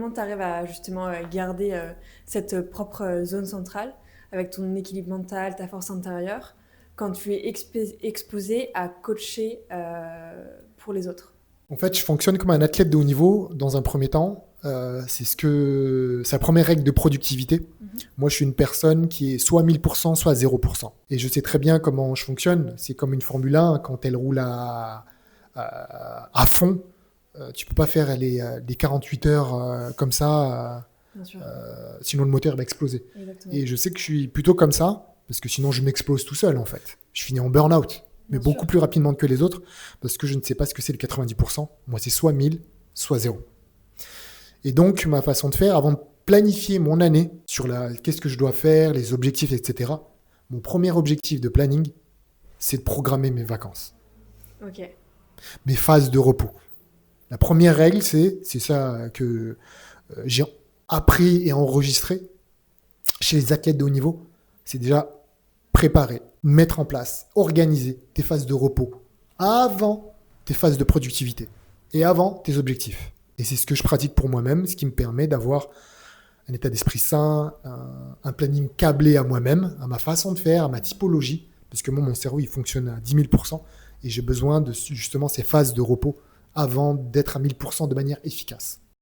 comment tu arrives à justement garder cette propre zone centrale avec ton équilibre mental, ta force intérieure, quand tu es exposé à coacher pour les autres? En fait, je fonctionne comme un athlète de haut niveau dans un premier temps. C'est la première règle de productivité. Mhm. Moi, je suis une personne qui est soit 1000%, soit 0%. Et je sais très bien comment je fonctionne. C'est comme une Formule 1, quand elle roule à fond. Tu peux pas faire les 48 heures comme ça, Bien sûr, sinon le moteur va exploser. exactement. Et je sais que je suis plutôt comme ça, parce que sinon je m'explose tout seul en fait. Je finis en burn-out, mais Bien sûr. beaucoup plus rapidement que les autres, parce que je ne sais pas ce que c'est le 90%. Moi, c'est soit 1000, soit 0. Et donc, ma façon de faire, avant de planifier mon année sur qu'est-ce que je dois faire, les objectifs, etc., mon premier objectif de planning, c'est de programmer mes vacances, Ok. mes phases de repos. La première règle, c'est ça que j'ai appris et enregistré chez les athlètes de haut niveau, c'est déjà préparer, mettre en place, organiser tes phases de repos avant tes phases de productivité et avant tes objectifs. Et c'est ce que je pratique pour moi-même, ce qui me permet d'avoir un état d'esprit sain, un planning câblé à moi-même, à ma façon de faire, à ma typologie, parce que moi, mon cerveau, il fonctionne à 10 000% et j'ai besoin de justement ces phases de repos avant d'être à 1000% de manière efficace.